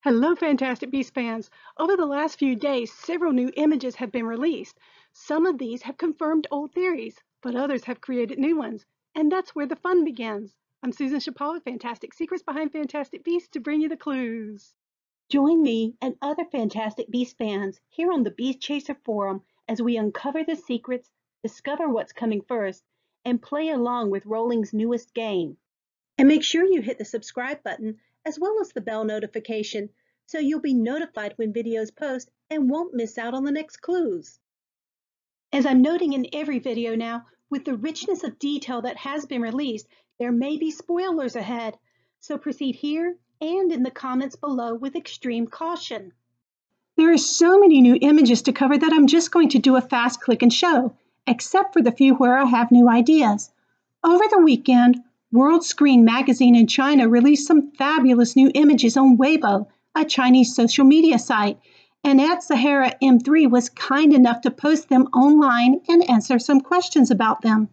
Hello, Fantastic Beasts fans! Over the last few days, several new images have been released. Some of these have confirmed old theories, but others have created new ones. And that's where the fun begins. I'm Susan Chappell with Fantastic Secrets Behind Fantastic Beasts to bring you the clues. Join me and other Fantastic Beasts fans here on the Beast Chaser Forum as we uncover the secrets, discover what's coming first, and play along with Rowling's newest game. And make sure you hit the subscribe button as well as the bell notification so you'll be notified when videos post and won't miss out on the next clues. As I'm noting in every video now, with the richness of detail that has been released, there may be spoilers ahead, so proceed here and in the comments below with extreme caution. There are so many new images to cover that I'm just going to do a fast click and show, except for the few where I have new ideas. Over the weekend, World Screen magazine in China released some fabulous new images on Weibo, a Chinese social media site, and Sahara M3 was kind enough to post them online and answer some questions about them.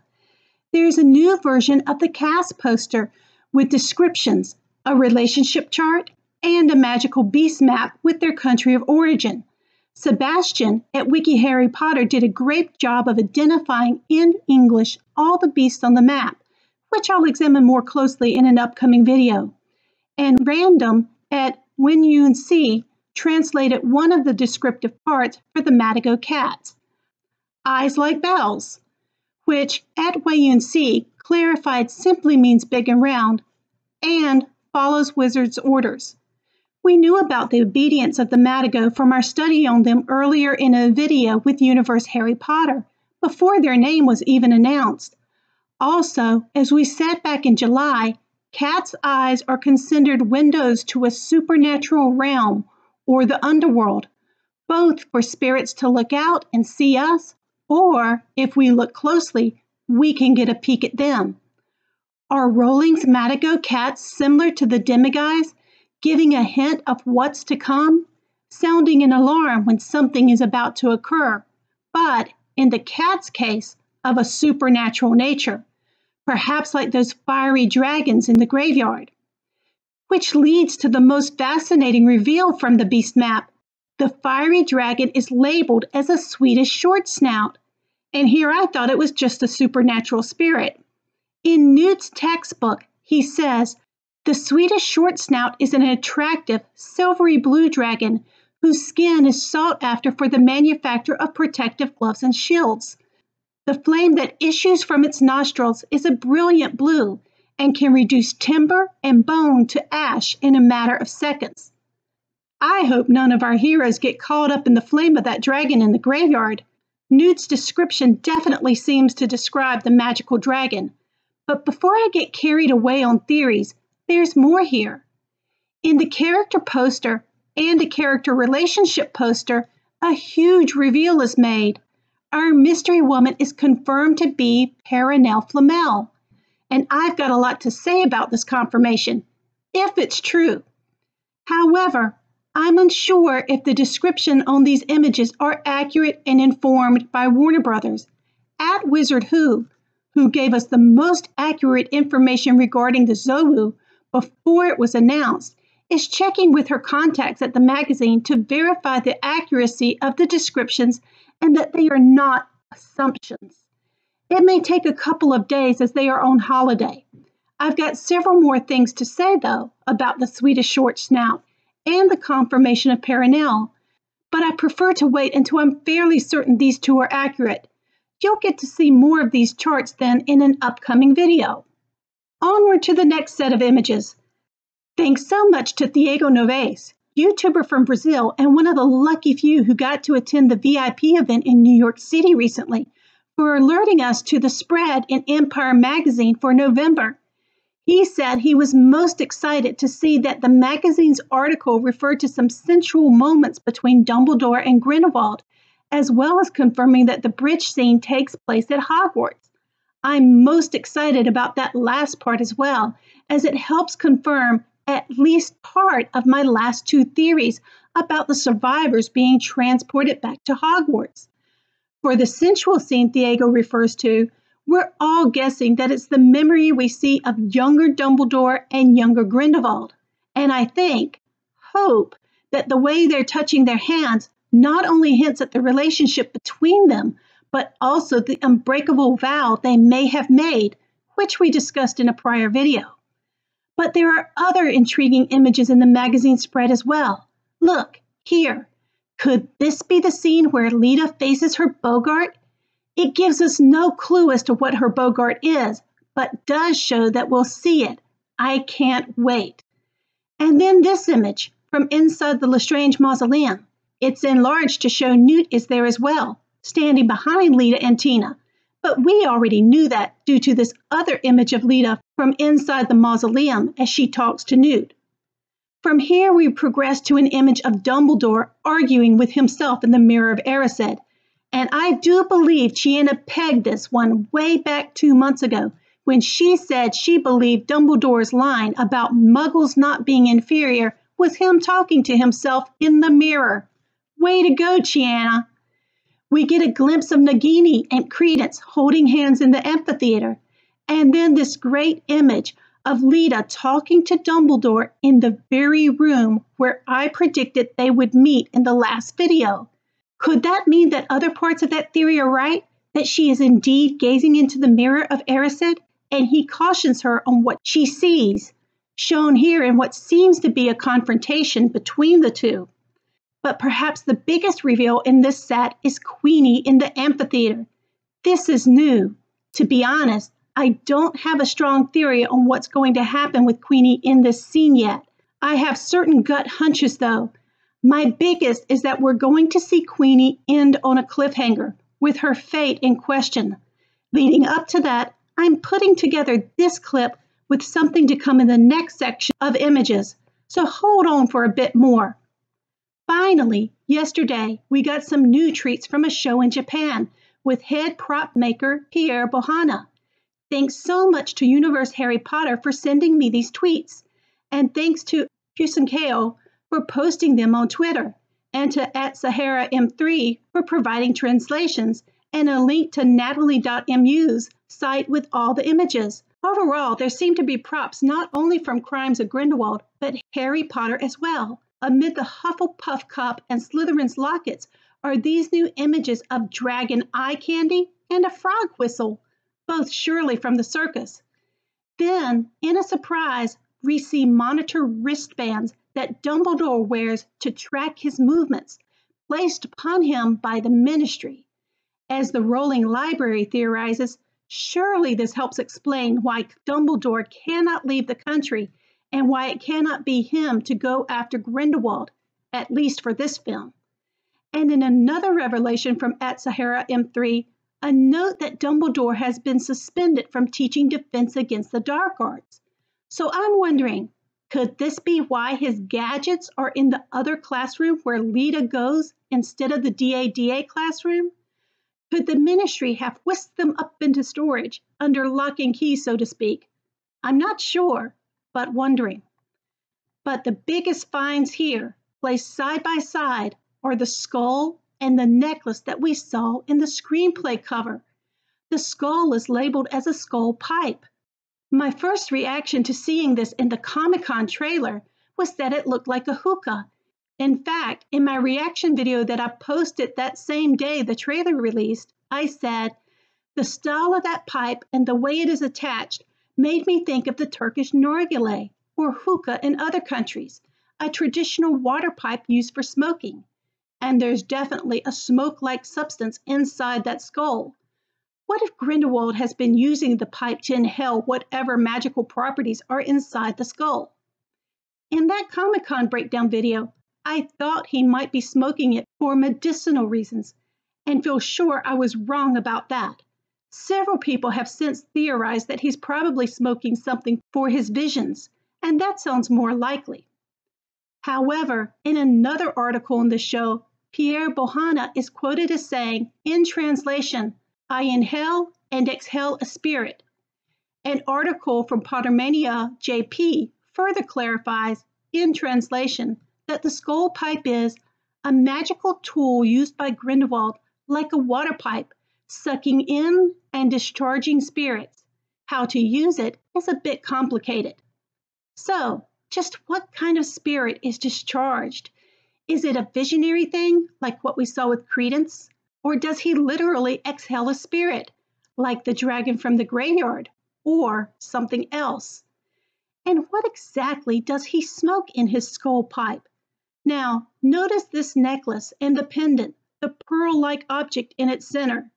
There's a new version of the cast poster with descriptions, a relationship chart, and a magical beast map with their country of origin. Sebastien at Wiki Harry Potter did a great job of identifying in English all the beasts on the map, which I'll examine more closely in an upcoming video. And Random at UNC translated one of the descriptive parts for the Matagot cats. Eyes like bells, which at UNC clarified simply means big and round, and follows wizard's orders. We knew about the obedience of the Matagot from our study on them earlier in a video with Universe Harry Potter, before their name was even announced. Also, as we said back in July, cats' eyes are considered windows to a supernatural realm, or the underworld, both for spirits to look out and see us, or, if we look closely, we can get a peek at them. Are Rowling's Matagot cats similar to the demigods, giving a hint of what's to come, sounding an alarm when something is about to occur, but, in the cat's case, of a supernatural nature, perhaps like those fiery dragons in the graveyard? Which leads to the most fascinating reveal from the beast map. The fiery dragon is labeled as a Swedish Short Snout, and here I thought it was just a supernatural spirit. In Newt's textbook, he says, the Swedish Short Snout is an attractive, silvery blue dragon whose skin is sought after for the manufacture of protective gloves and shields. The flame that issues from its nostrils is a brilliant blue and can reduce timber and bone to ash in a matter of seconds. I hope none of our heroes get caught up in the flame of that dragon in the graveyard. Newt's description definitely seems to describe the magical dragon. But before I get carried away on theories, there's more here. In the character poster and a character relationship poster, a huge reveal is made. Our mystery woman is confirmed to be Perenelle Flamel, and I've got a lot to say about this confirmation, if it's true. However, I'm unsure if the description on these images are accurate and informed by Warner Brothers. At Wizard Who gave us the most accurate information regarding the Zowu before it was announced, is checking with her contacts at the magazine to verify the accuracy of the descriptions and that they are not assumptions. It may take a couple of days as they are on holiday. I've got several more things to say, though, about the Swedish Short Snout and the confirmation of Perenelle, but I prefer to wait until I'm fairly certain these two are accurate. You'll get to see more of these charts then in an upcoming video. Onward to the next set of images. Thanks so much to Thiago Noves, YouTuber from Brazil and one of the lucky few who got to attend the VIP event in New York City recently, for alerting us to the spread in Empire magazine for November. He said he was most excited to see that the magazine's article referred to some sensual moments between Dumbledore and Grindelwald, as well as confirming that the bridge scene takes place at Hogwarts. I'm most excited about that last part as well, as it helps confirm at least part of my last two theories about the survivors being transported back to Hogwarts. For the sensual scene Thiago refers to, we're all guessing that it's the memory we see of younger Dumbledore and younger Grindelwald. And I think, hope that the way they're touching their hands not only hints at the relationship between them, but also the unbreakable vow they may have made, which we discussed in a prior video. But there are other intriguing images in the magazine spread as well. Look, here. Could this be the scene where Lita faces her Bogart? It gives us no clue as to what her Bogart is, but does show that we'll see it. I can't wait. And then this image from inside the Lestrange mausoleum. It's enlarged to show Newt is there as well, standing behind Lita and Tina. But we already knew that due to this other image of Lita from inside the mausoleum as she talks to Newt. From here, we progress to an image of Dumbledore arguing with himself in the Mirror of Erised. And I do believe Chiana pegged this one way back 2 months ago when she said she believed Dumbledore's line about muggles not being inferior was him talking to himself in the mirror. Way to go, Chiana. We get a glimpse of Nagini and Credence holding hands in the amphitheater. And then this great image of Lita talking to Dumbledore in the very room where I predicted they would meet in the last video. Could that mean that other parts of that theory are right? That she is indeed gazing into the mirror of Erised, and he cautions her on what she sees, shown here in what seems to be a confrontation between the two. But perhaps the biggest reveal in this set is Queenie in the amphitheater. This is new. To be honest, I don't have a strong theory on what's going to happen with Queenie in this scene yet. I have certain gut hunches though. My biggest is that we're going to see Queenie end on a cliffhanger with her fate in question. Leading up to that, I'm putting together this clip with something to come in the next section of images, so hold on for a bit more. Finally, yesterday, we got some new treats from a show in Japan with head prop maker Pierre Bohanna. Thanks so much to Universe Harry Potter for sending me these tweets, and thanks to Fusenkeo for posting them on Twitter, and to @SaharaM3 for providing translations and a link to natalie.mu's site with all the images. Overall, there seem to be props not only from Crimes of Grindelwald, but Harry Potter as well. Amid the Hufflepuff cup and Slytherin's lockets are these new images of dragon eye candy and a frog whistle, both surely from the circus. Then, in a surprise, we see monitor wristbands that Dumbledore wears to track his movements, placed upon him by the Ministry. As the Rolling Library theorizes, surely this helps explain why Dumbledore cannot leave the country and why it cannot be him to go after Grindelwald, at least for this film. And in another revelation from @SaharaM3, a note that Dumbledore has been suspended from teaching Defense Against the Dark Arts. So I'm wondering, could this be why his gadgets are in the other classroom where Lita goes instead of the DADA classroom? Could the Ministry have whisked them up into storage, under lock and key, so to speak? I'm not sure, but wondering. But the biggest finds here, placed side by side, are the skull and the necklace that we saw in the screenplay cover. The skull is labeled as a skull pipe. My first reaction to seeing this in the Comic-Con trailer was that it looked like a hookah. In fact, in my reaction video that I posted that same day the trailer released, I said, the style of that pipe and the way it is attached made me think of the Turkish nargile, or hookah in other countries, a traditional water pipe used for smoking. And there's definitely a smoke-like substance inside that skull. What if Grindelwald has been using the pipe to inhale whatever magical properties are inside the skull? In that Comic-Con breakdown video, I thought he might be smoking it for medicinal reasons, and feel sure I was wrong about that. Several people have since theorized that he's probably smoking something for his visions, and that sounds more likely. However, in another article in the show, Pierre Bohanna is quoted as saying, in translation, I inhale and exhale a spirit. An article from Pottermania JP further clarifies, in translation, that the skull pipe is a magical tool used by Grindelwald like a water pipe, sucking in and discharging spirits. How to use it is a bit complicated. So, Just what kind of spirit is discharged? Is it a visionary thing, like what we saw with Credence? Or does he literally exhale a spirit, like the dragon from the graveyard, or something else? And what exactly does he smoke in his skull pipe? Now, notice this necklace and the pendant, the pearl-like object in its center.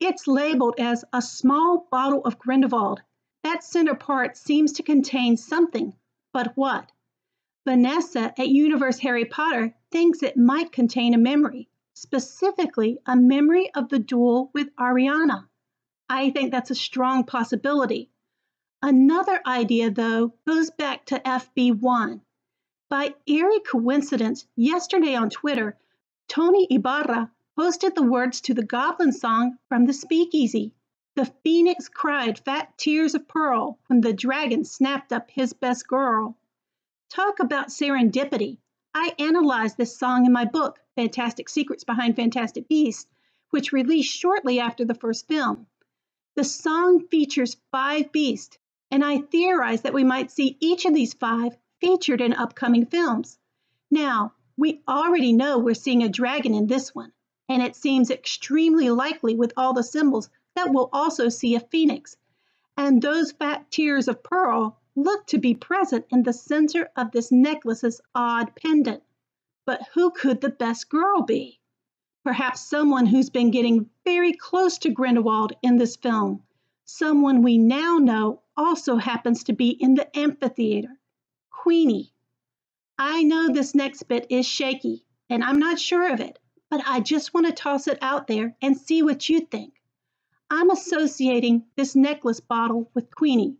It's labeled as a small bottle of Grindelwald. That center part seems to contain something, but what? Vanessa at Universe Harry Potter thinks it might contain a memory, specifically a memory of the duel with Ariana. I think that's a strong possibility. Another idea, though, goes back to FB1. By eerie coincidence, yesterday on Twitter, Tony Ibarra posted the words to the Goblin song from the Speakeasy. The phoenix cried fat tears of pearl when the dragon snapped up his best girl. Talk about serendipity. I analyzed this song in my book, Fantastic Secrets Behind Fantastic Beasts, which released shortly after the first film. The song features 5 beasts, and I theorized that we might see each of these 5 featured in upcoming films. Now, we already know we're seeing a dragon in this one, and it seems extremely likely with all the symbols that we'll also see a phoenix. And those fat tears of pearl look to be present in the center of this necklace's odd pendant. But who could the best girl be? Perhaps someone who's been getting very close to Grindelwald in this film. Someone we now know also happens to be in the amphitheater. Queenie. I know this next bit is shaky, and I'm not sure of it, but I just want to toss it out there and see what you think. I'm associating this necklace bottle with Queenie.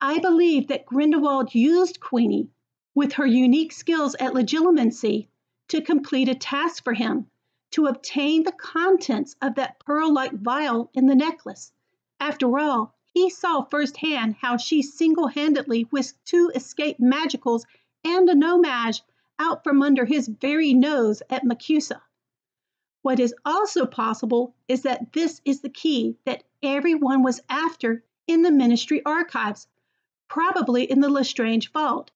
I believe that Grindelwald used Queenie, with her unique skills at legilimency, to complete a task for him, to obtain the contents of that pearl-like vial in the necklace. After all, he saw firsthand how she single-handedly whisked 2 escaped magicals and a no-mage out from under his very nose at Macusa. What is also possible is that this is the key that everyone was after in the Ministry archives, probably in the Lestrange vault,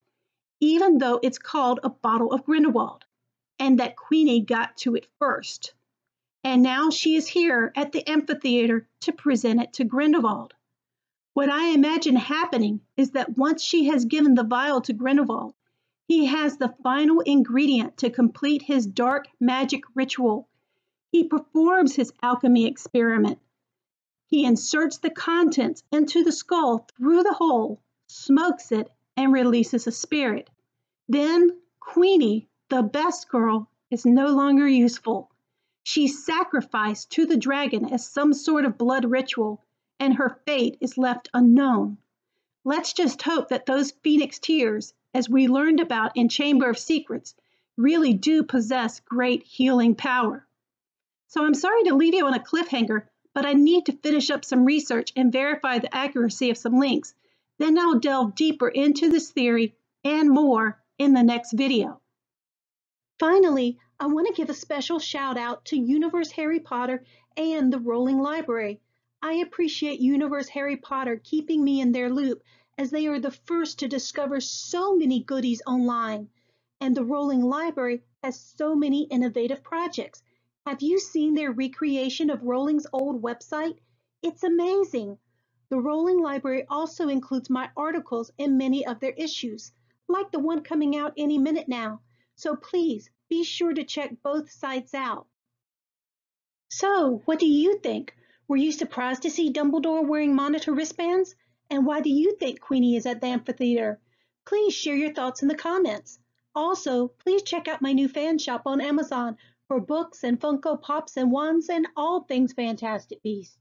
even though it's called a bottle of Grindelwald, and that Queenie got to it first. And now she is here at the amphitheater to present it to Grindelwald. What I imagine happening is that once she has given the vial to Grindelwald, he has the final ingredient to complete his dark magic ritual. He performs his alchemy experiment. He inserts the contents into the skull through the hole, smokes it, and releases a spirit. Then Queenie, the best girl, is no longer useful. She's sacrificed to the dragon as some sort of blood ritual, and her fate is left unknown. Let's just hope that those phoenix tears, as we learned about in Chamber of Secrets, really do possess great healing power. So I'm sorry to leave you on a cliffhanger, but I need to finish up some research and verify the accuracy of some links. Then I'll delve deeper into this theory and more in the next video. Finally, I want to give a special shout out to Universe Harry Potter and the Rolling Library. I appreciate Universe Harry Potter keeping me in their loop, as they are the first to discover so many goodies online. And the Rolling Library has so many innovative projects. Have you seen their recreation of Rolling's old website? It's amazing. The Rolling Library also includes my articles in many of their issues, like the one coming out any minute now. So please be sure to check both sites out. So, what do you think? Were you surprised to see Dumbledore wearing monitor wristbands? And why do you think Queenie is at the amphitheater? Please share your thoughts in the comments. Also, please check out my new fan shop on Amazon for books and Funko Pops and wands and all things Fantastic Beasts.